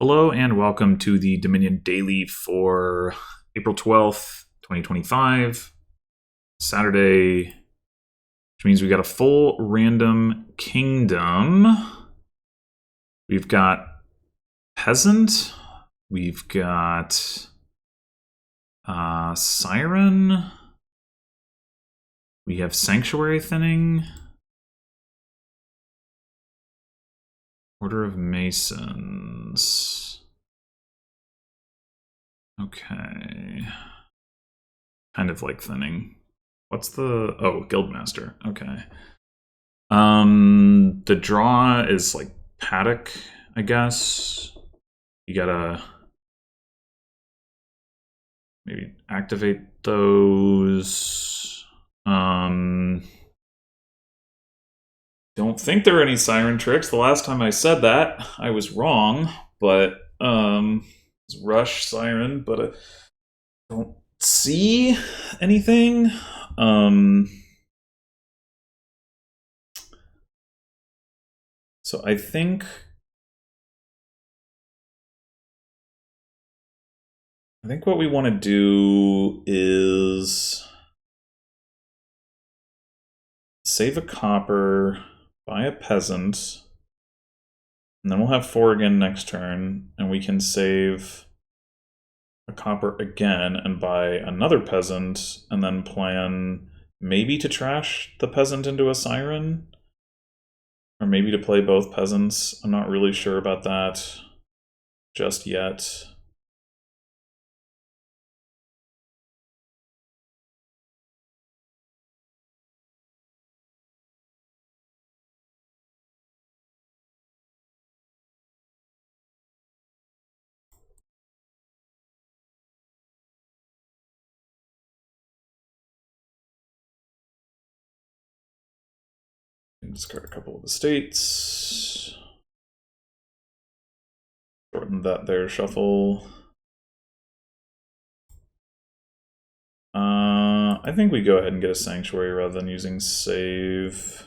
Hello and welcome to the Dominion Daily for April 12th, 2025, Saturday, which means we got a full random kingdom. We've got Peasant, we've got Siren, we have Sanctuary Thinning, Order of Masons. Okay. Kind of like thinning. What's the... Oh, Guildmaster. Okay. The draw is like Paddock, I guess. You gotta maybe activate those. Don't think there are any siren tricks. The last time I said that, I was wrong, but it's Rush Siren, but I don't see anything. So I think what we want to do is save a copper, buy a peasant, and then we'll have 4 again next turn, and we can save a copper again and buy another peasant, and then plan maybe to trash the peasant into a siren, or maybe to play both peasants. I'm not really sure about that just yet. Discard a couple of estates. Shorten that there shuffle. I think we go ahead and get a sanctuary rather than using save.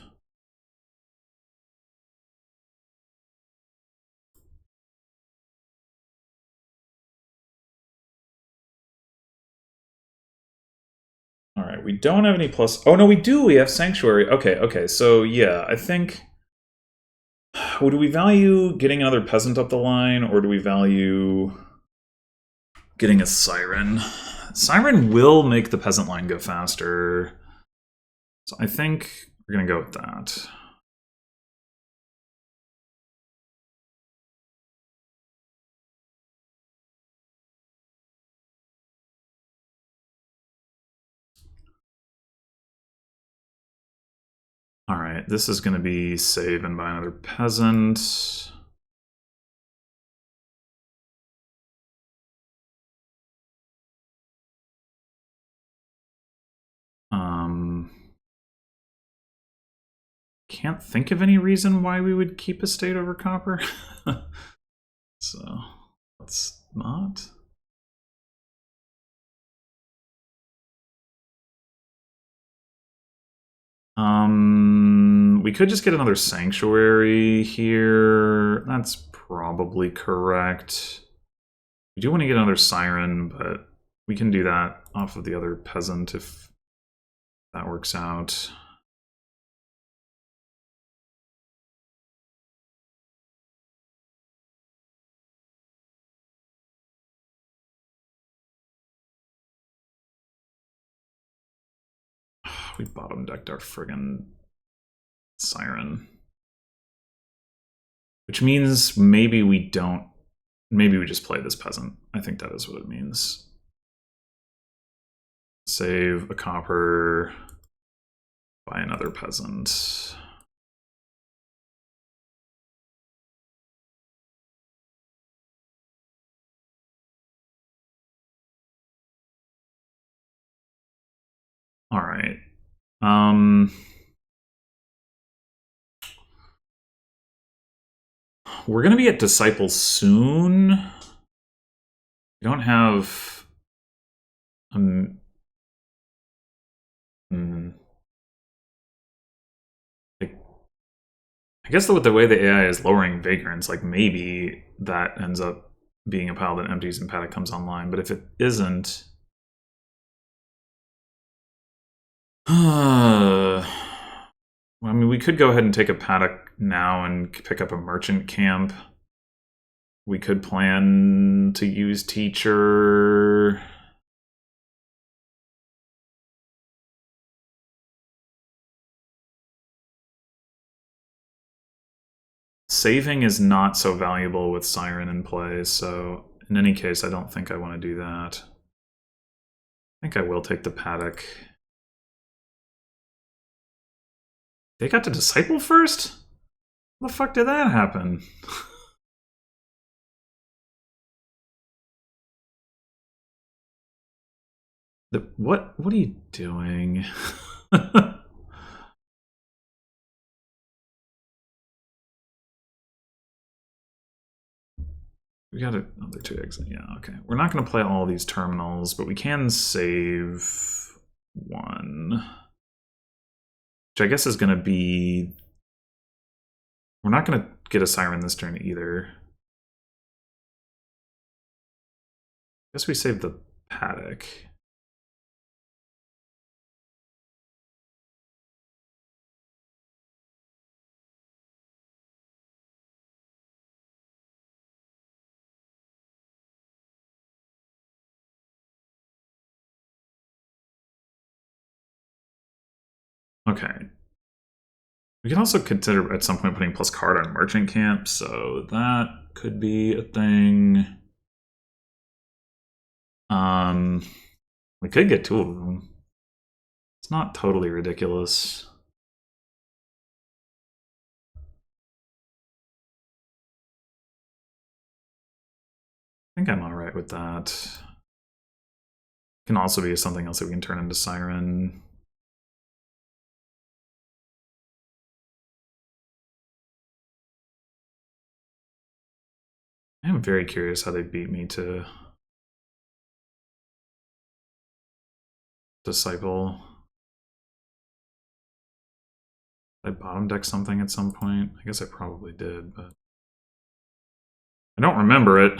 Alright, we don't have any plus... Oh, no, we do! We have sanctuary. Okay, so yeah, I think... Well, do we value getting another peasant up the line, or do we value getting a siren? Siren will make the peasant line go faster. So I think we're going to go with that. Alright, this is going to be save and buy another peasant. Can't think of any reason why we would keep estate over copper. So, let's not. We could just get another sanctuary here. That's probably correct. We do want to get another siren, but we can do that off of the other peasant if that works out. We bottom decked our friggin' siren. Which means maybe we don't... Maybe we just play this peasant. I think that is what it means. Save a copper, buy another peasant. All right. We're going to be at Disciple soon. We don't have... I guess with the way the AI is lowering vagrants, like maybe that ends up being a pile that empties and paddock comes online. But if it isn't... I mean, we could go ahead and take a paddock now and pick up a merchant camp. We could plan to use teacher. Saving is not so valuable with Siren in play, so in any case, I don't think I want to do that. I think I will take the paddock. They got to Disciple first? How the fuck did that happen? What are you doing? We got another 2 eggs. Yeah, okay. We're not going to play all these terminals, but we can save 1. Which I guess is going to be... We're not going to get a Siren this turn either. I guess we save the paddock. Okay. We can also consider at some point putting plus card on Merchant Camp, so that could be a thing. We could get 2 of them. It's not totally ridiculous. I think I'm alright with that. Can also be something else that we can turn into Siren. I am very curious how they beat me to Disciple. Did I bottom deck something at some point? I guess I probably did, but I don't remember it.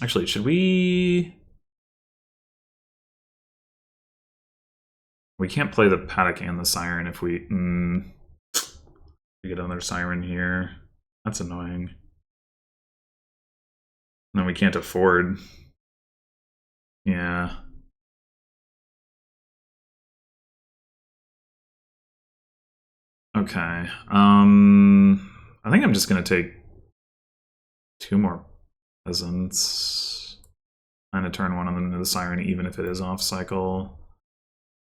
Actually, should we... We can't play the paddock and the Siren if we... We get another Siren here. That's annoying. And then we can't afford... Yeah. Okay. I think I'm just gonna take 2 more peasants. And to turn one of them into the Siren, even if it is off cycle.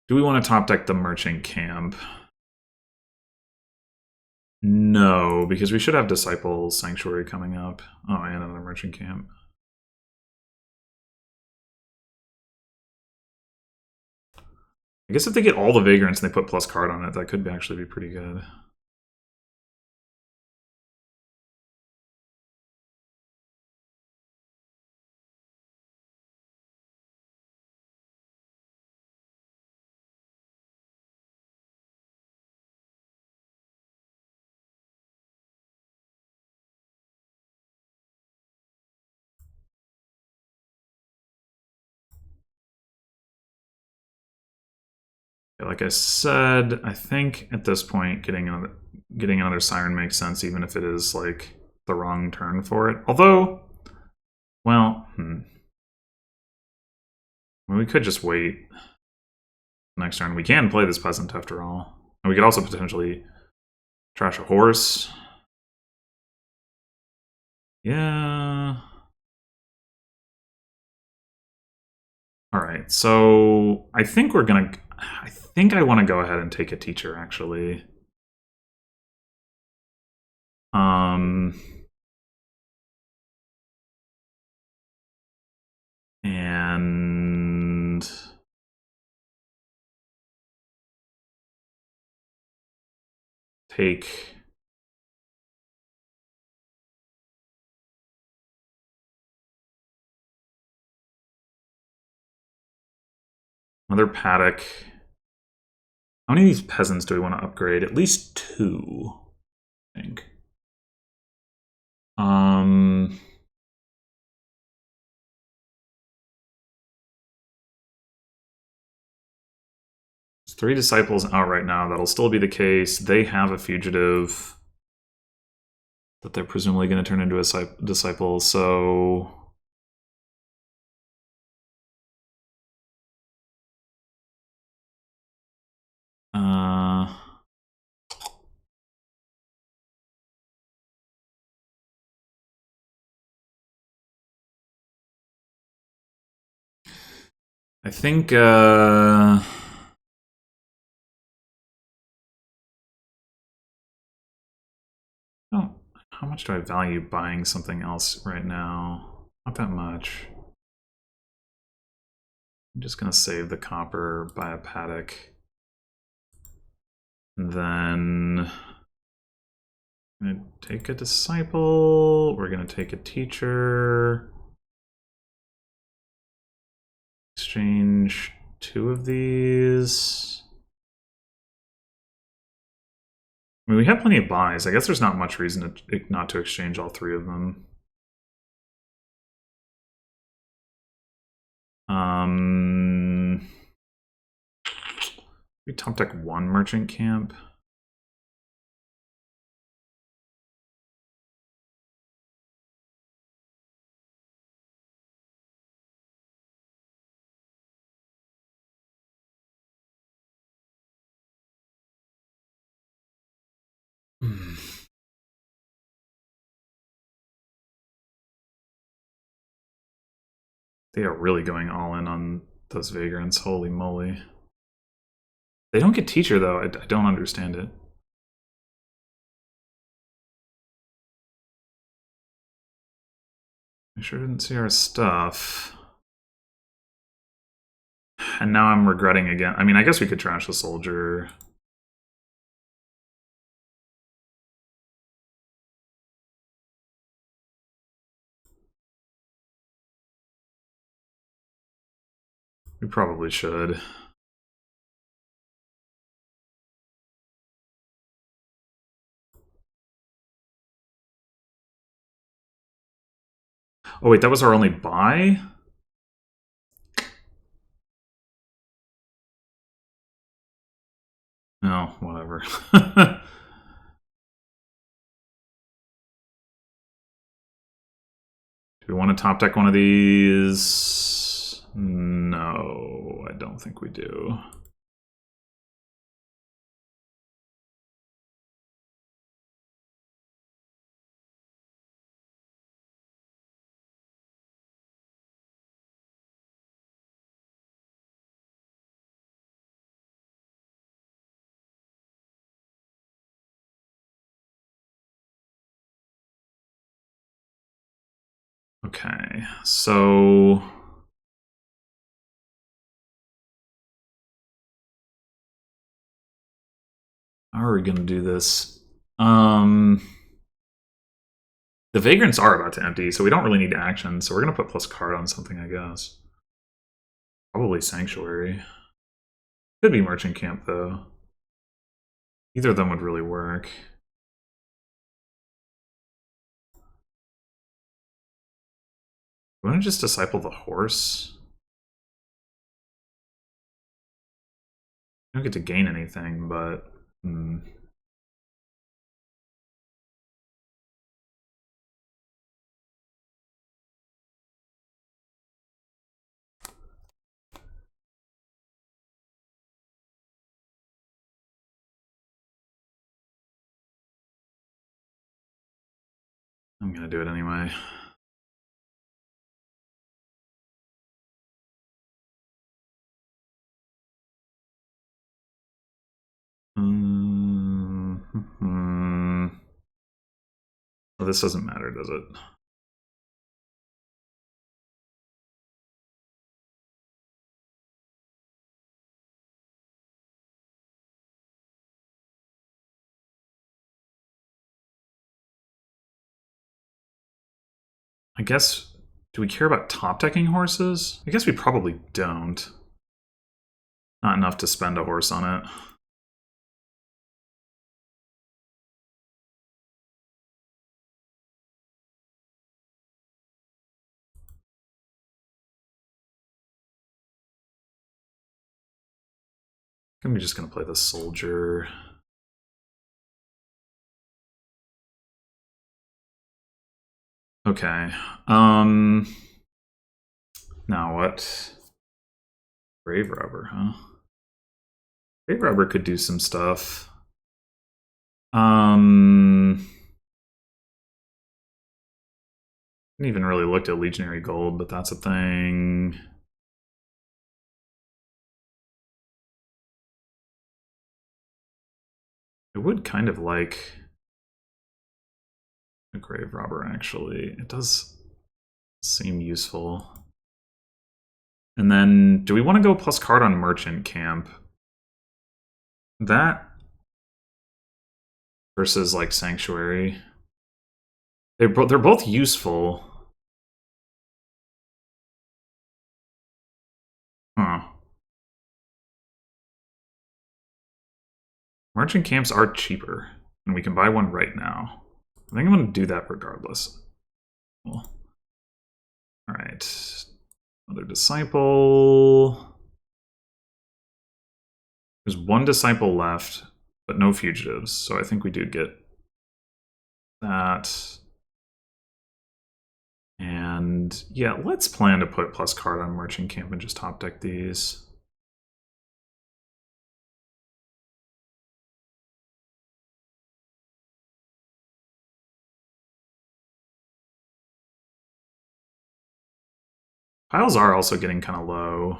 Do we want to top deck the Merchant Camp? No, because we should have Disciple Sanctuary coming up. Oh, and another Merchant Camp. I guess if they get all the Vagrants and they put plus card on it, that could actually be pretty good. Like I said, I think at this point getting another Siren makes sense, even if it is like the wrong turn for it. Although, well, I mean, we could just wait next turn. We can play this peasant after all. And we could also potentially trash a horse. Yeah. Alright, so I think we're gonna... I think I want to go ahead and take a teacher, actually. And... take... another paddock. How many of these peasants do we want to upgrade? At least 2, I think. 3 disciples out right now. That'll still be the case. They have a fugitive that they're presumably going to turn into a disciple, so... I think, oh, how much do I value buying something else right now? Not that much. I'm just going to save the copper, buy a paddock. And then I'm going to take a disciple. We're going to take a teacher. Exchange 2 of these. I mean, we have plenty of buys. I guess there's not much reason not to exchange all 3 of them. We top deck 1 merchant camp. They are really going all in on those vagrants. Holy moly. They don't get teacher, though. I don't understand it. I sure didn't see our stuff. And now I'm regretting again. I mean, I guess we could trash the soldier. We probably should. Oh wait, that was our only buy? No, whatever. Do we want to top deck one of these? No, I don't think we do. Okay, so how are we going to do this? The vagrants are about to empty, so we don't really need action, so we're going to put plus card on something, I guess. Probably Sanctuary. Could be Merchant Camp, though. Either of them would really work. You want to just disciple the horse? You don't get to gain anything, but... I'm going to do it anyway. Well, this doesn't matter, does it? I guess, do we care about top decking horses? I guess we probably don't. Not enough to spend a horse on it. I'm just going to play the soldier. Okay. Now what? Grave Robber, huh? Grave Robber could do some stuff. Didn't even really looked at Legionary Gold, but that's a thing. I would kind of like a Grave Robber, actually. It does seem useful. And then, do we want to go plus card on Merchant Camp? That versus, like, Sanctuary. They're both useful. Huh. Merchant Camps are cheaper, and we can buy one right now. I think I'm going to do that regardless. Cool. Alright. Another Disciple. There's one Disciple left, but no fugitives, so I think we do get that. And yeah, let's plan to put plus card on Merchant Camp and just top deck these. Piles are also getting kind of low.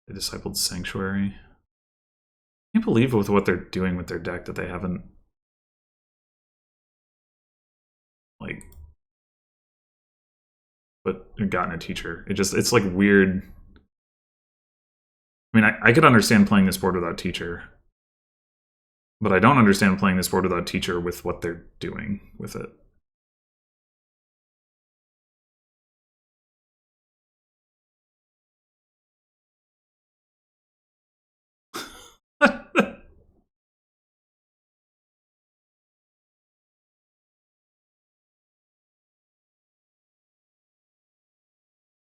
They discipled Sanctuary. I can't believe with what they're doing with their deck that they haven't, like, gotten a teacher. It's like weird. I mean, I could understand playing this board without teacher, but I don't understand playing this board without teacher with what they're doing with it.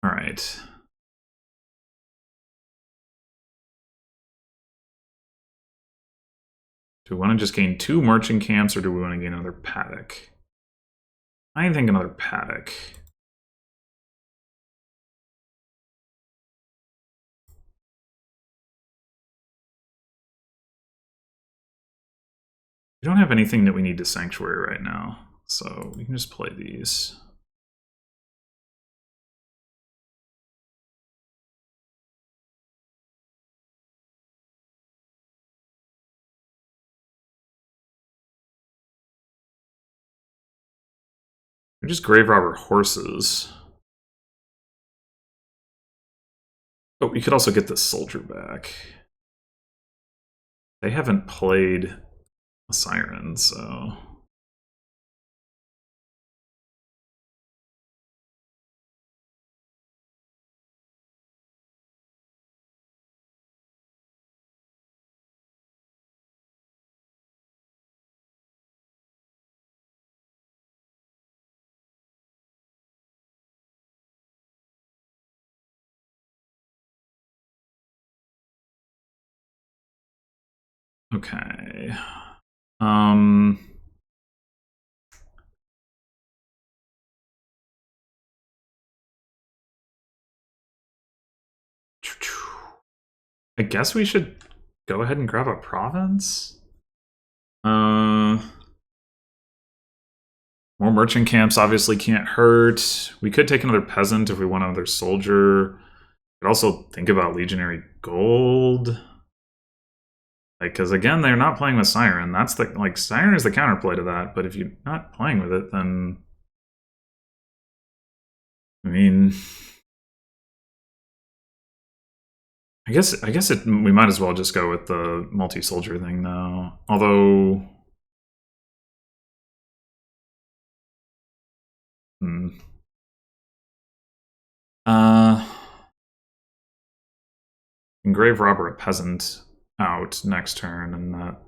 All right. Do we want to just gain 2 Merchant Camps, or do we want to gain another Paddock? I think another Paddock. We don't have anything that we need to Sanctuary right now, so we can just play these. We're just Grave Robber horses. But we could also get the soldier back. They haven't played a Siren, so... Okay. I guess we should go ahead and grab a province? More Merchant Camps obviously can't hurt. We could take another Peasant if we want another Soldier. Could also think about Legionary Gold. Because again, they're not playing with Siren. That's the Siren is the counterplay to that. But if you're not playing with it, then I mean, I guess we might as well just go with the multi-soldier thing now. Although, Grave Robber a Peasant out next turn, and that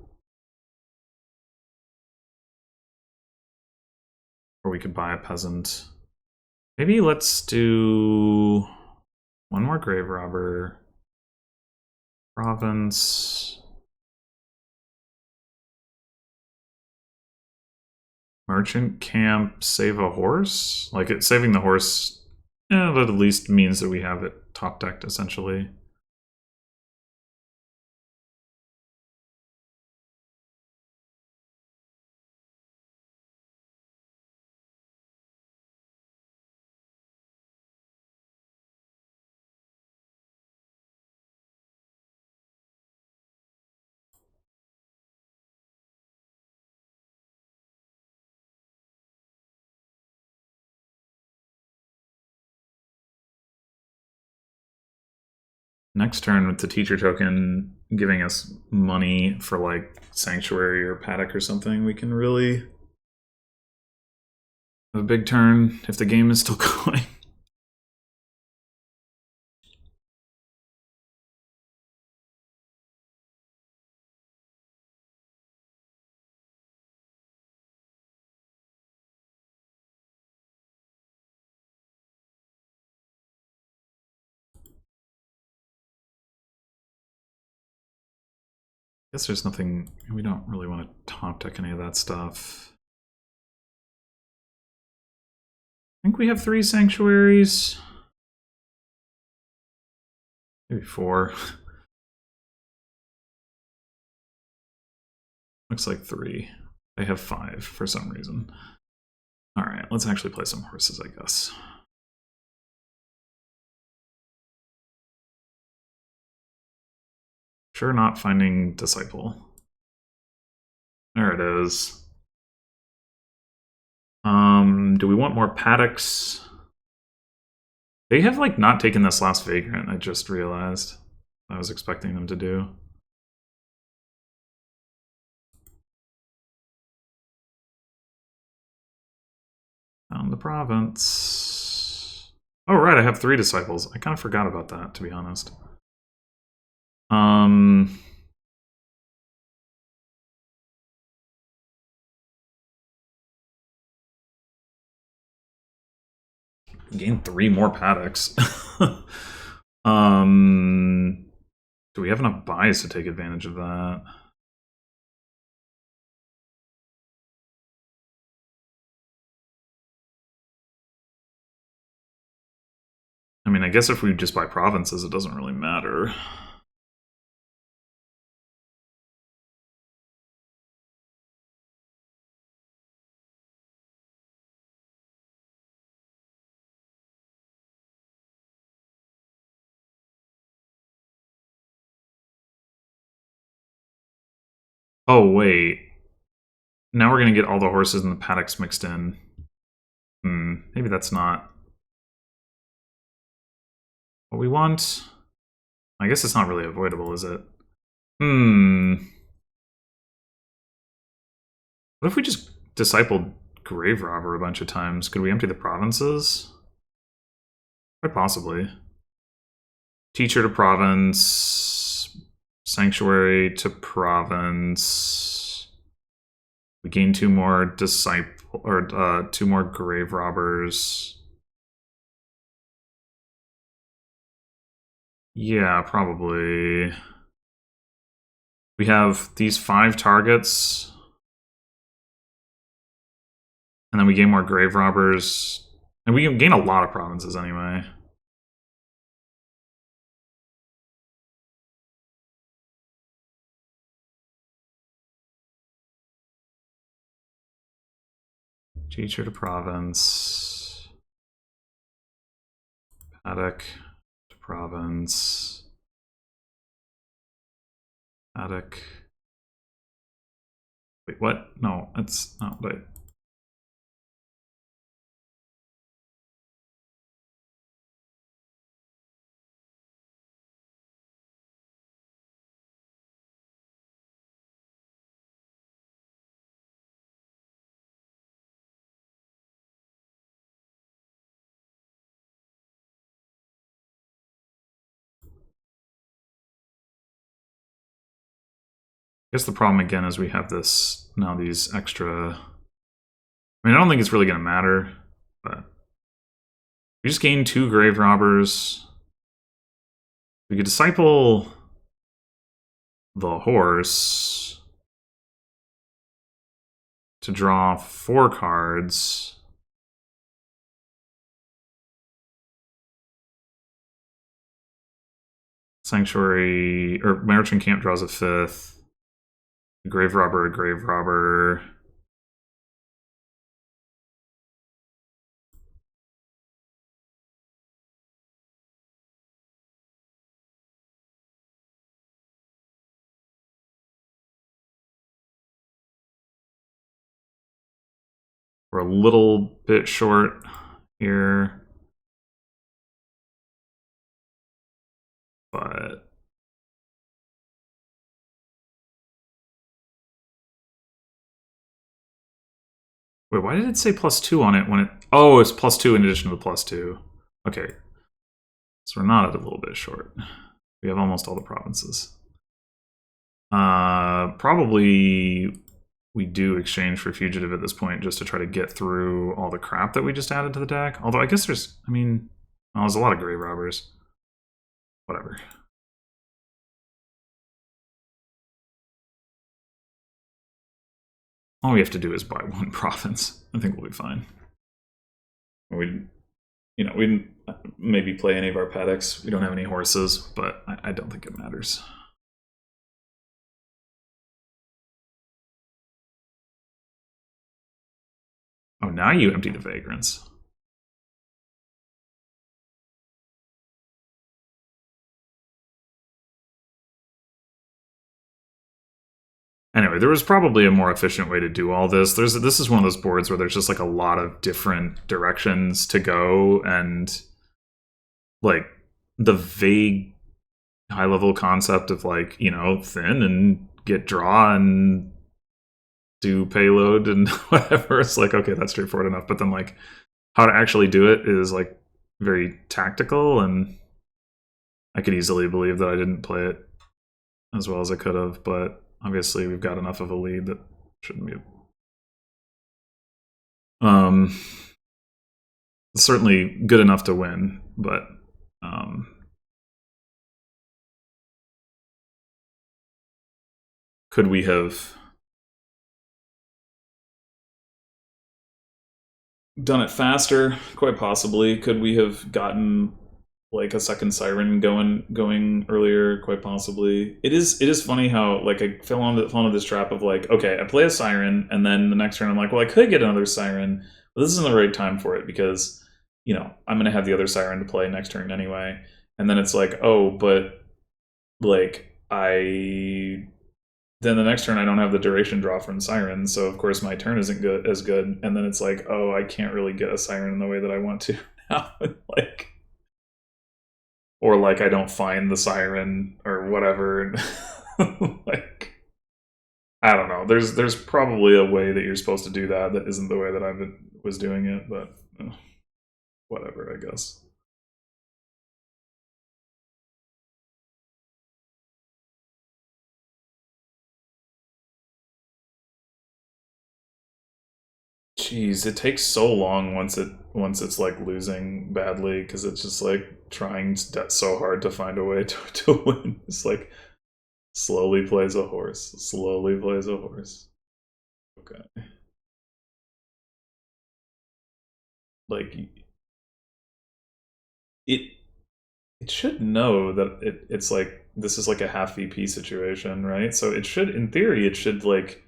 Or we could buy a peasant. Maybe let's do one more grave robber. Province. Merchant camp, save a horse? Like, saving the horse, that at least means that we have it top decked, essentially. Next turn with the teacher token giving us money for like sanctuary or paddock or something, we can really have a big turn if the game is still going. I guess there's nothing, we don't really want to top deck any of that stuff. I think we have 3 sanctuaries. Maybe 4. Looks like 3. They have 5 for some reason. Alright, let's actually play some horses, I guess. Sure, not finding Disciple. There it is. Do we want more paddocks? They have, like, not taken this last Vagrant, I just realized. I was expecting them to do. Found the province. Oh, right, I have 3 Disciples. I kind of forgot about that, to be honest. Gain 3 more paddocks. Do we have enough buys to take advantage of that? I mean, I guess if we just buy provinces, it doesn't really matter. Oh, wait. Now we're going to get all the horses and the paddocks mixed in. Maybe that's not what we want. I guess it's not really avoidable, is it? What if we just discipled Grave Robber a bunch of times? Could we empty the provinces? Quite possibly. Teacher to province. Sanctuary to province. We gain 2 more disciple, or 2 more Grave Robbers. Yeah, probably. We have these 5 targets. And then we gain more Grave Robbers. And we gain a lot of provinces anyway. Teacher to province. Paddock to province. Paddock. Wait, what? No, that's not what I... I guess the problem again is we have this now, these extra I mean, I don't think it's really going to matter, but we just gained 2 grave robbers. We could disciple the horse to draw 4 cards. Sanctuary, or Merchant Camp draws a 5th. A grave robber, a grave robber. We're a little bit short here. But wait, why did it say +2 on it when it... Oh, it's +2 in addition to the +2. Okay. So we're not a little bit short. We have almost all the provinces. Probably we do exchange for Fugitive at this point just to try to get through all the crap that we just added to the deck. Although I guess there's... I mean... Well, there's a lot of grave robbers. Whatever. All we have to do is buy 1 province. I think we'll be fine. We didn't maybe play any of our paddocks. We don't have any horses, but I don't think it matters. Oh, now you empty the vagrants. Anyway, there was probably a more efficient way to do all this. This is one of those boards where there's just like a lot of different directions to go, and like the vague high-level concept of like, thin and get draw and do payload and whatever. It's like, okay, that's straightforward enough. But then like how to actually do it is like very tactical, and I could easily believe that I didn't play it as well as I could have, but obviously we've got enough of a lead that shouldn't be certainly good enough to win, but could we have done it faster? Quite possibly. Could we have gotten like a second siren going earlier? Quite possibly. It is funny how like I fell into this trap of like, okay, I play a siren, and then the next turn I'm like, well, I could get another siren, but this isn't the right time for it because I'm gonna have the other siren to play next turn anyway. And then it's like, oh, but like then the next turn I don't have the duration draw from Siren, so of course my turn isn't as good. And then it's like, oh, I can't really get a Siren in the way that I want to now. Like, or like I don't find the Siren or whatever. Like, I don't know. There's probably a way that you're supposed to do that isn't the way that I was doing it, but whatever, I guess. Jeez, it takes so long once it's like losing badly, because it's just like trying so hard to find a way to win. It's like slowly plays a horse, slowly plays a horse. Okay. Like it should know that it's like this is like a half VP situation, right? So it should, in theory, it should like,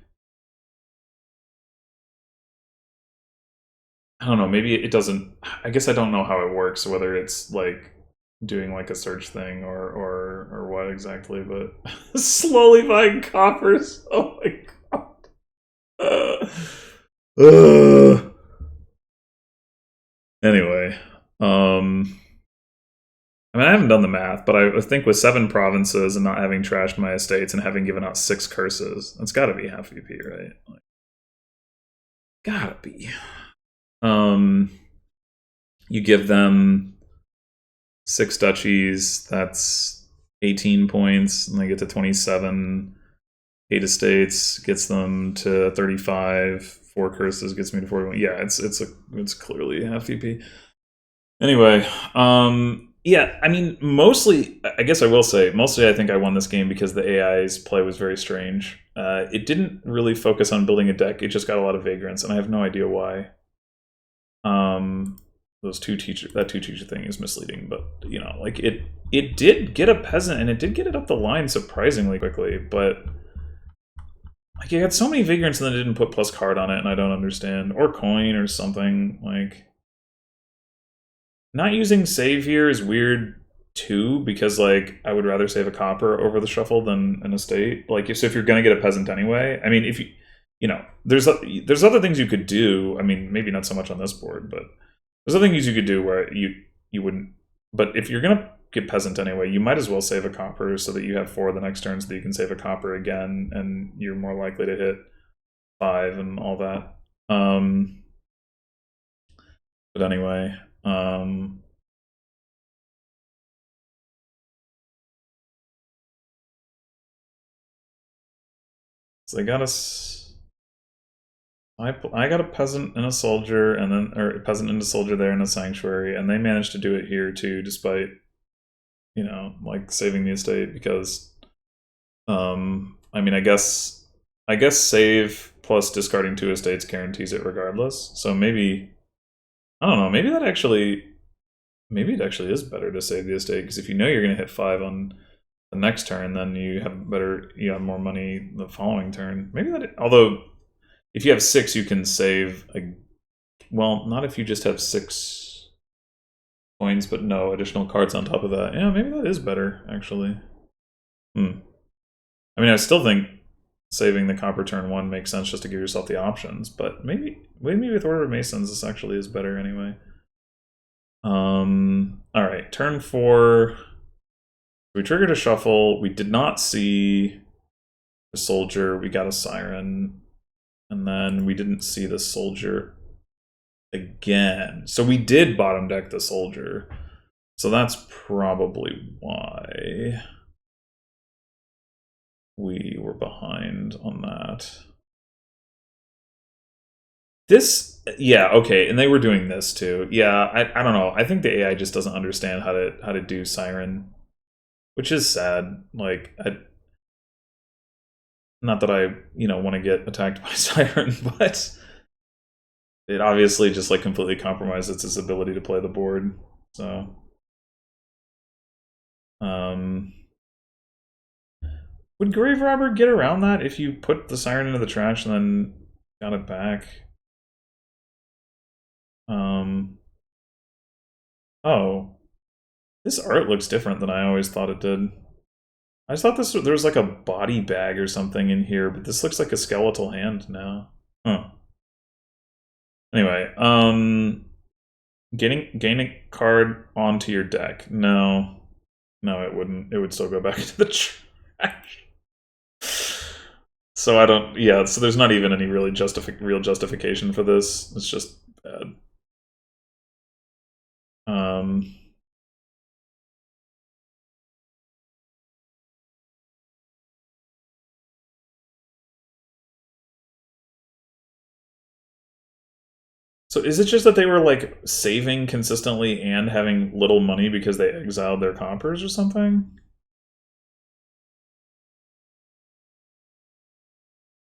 I don't know, maybe it doesn't. I guess I don't know how it works, whether it's like doing like a search thing or what exactly, but slowly buying coppers. Oh my god. Anyway, I mean, I haven't done the math, but I think with 7 provinces and not having trashed my estates and having given out 6 curses, that's got to be half VP, right? Like, gotta be. You give them 6 duchies, that's 18 points, and they get to 27. 8 estates gets them to 35. 4 curses gets me to 41. Yeah, it's clearly FVP. Anyway, yeah, I mean, mostly, I guess I will say, mostly I think I won this game because the AI's play was very strange. It didn't really focus on building a deck. It just got a lot of vagrants, and I have no idea why. That two teacher thing is misleading, but you know, like it did get a peasant, and it did get it up the line surprisingly quickly, but like it had so many vagrants and then it didn't put plus card on it, and I don't understand. Or coin or something. Like, not using save here is weird too, because like I would rather save a copper over the shuffle than an estate. Like, if you're gonna get a peasant anyway, I mean, if you know, there's other things you could do. I mean, maybe not so much on this board, but there's other things you could do where you wouldn't. But if you're gonna get peasant anyway, you might as well save a copper so that you have 4 the next turn, so that you can save a copper again, and you're more likely to hit 5 and all that. But anyway, so they got us. I got a peasant and a soldier, and then a peasant and a soldier there in a sanctuary, and they managed to do it here too, despite, you know, like saving the estate, because I mean, I guess save plus discarding 2 estates guarantees it regardless. So maybe, I don't know, maybe it actually is better to save the estate, because if you know you're going to hit 5 on the next turn, then you have more money the following turn. Maybe that, although if you have 6, you can save well, not if you just have 6 coins, but no additional cards on top of that. Yeah, maybe that is better, actually. I mean, I still think saving the copper turn 1 makes sense just to give yourself the options, but maybe with Order of Masons, this actually is better anyway. Alright, turn 4. We triggered a shuffle. We did not see the soldier. We got a siren. And then we didn't see the soldier again. So we did bottom deck the soldier. So that's probably why we were behind on that. This, yeah, okay, and they were doing this too. Yeah, I don't know. I think the AI just doesn't understand how to do siren, which is sad. Like, not that I, want to get attacked by siren, but it obviously just like completely compromises its ability to play the board. So, would Grave Robber get around that if you put the siren into the trash and then got it back? Oh, this art looks different than I always thought it did. I just thought there was like a body bag or something in here, but this looks like a skeletal hand now. Huh. Anyway, gain a card onto your deck. No, it wouldn't. It would still go back into the trash. So I don't. Yeah. So there's not even any real justification for this. It's just bad. So is it just that they were like saving consistently and having little money because they exiled their coppers or something?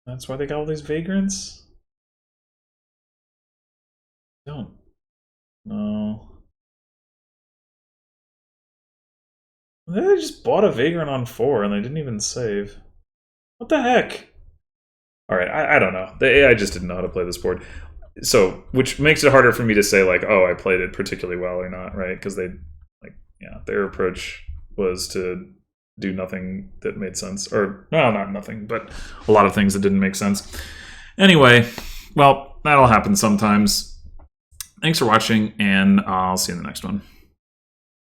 That's why they got all these vagrants? Don't know. They just bought a vagrant on 4 and they didn't even save. What the heck? Alright, I don't know. The AI just didn't know how to play this board. So, which makes it harder for me to say, like, oh, I played it particularly well or not, right? Because they, like, yeah, their approach was to do nothing that made sense. Or, well, not nothing, but a lot of things that didn't make sense. Anyway, well, that'll happen sometimes. Thanks for watching, and I'll see you in the next one.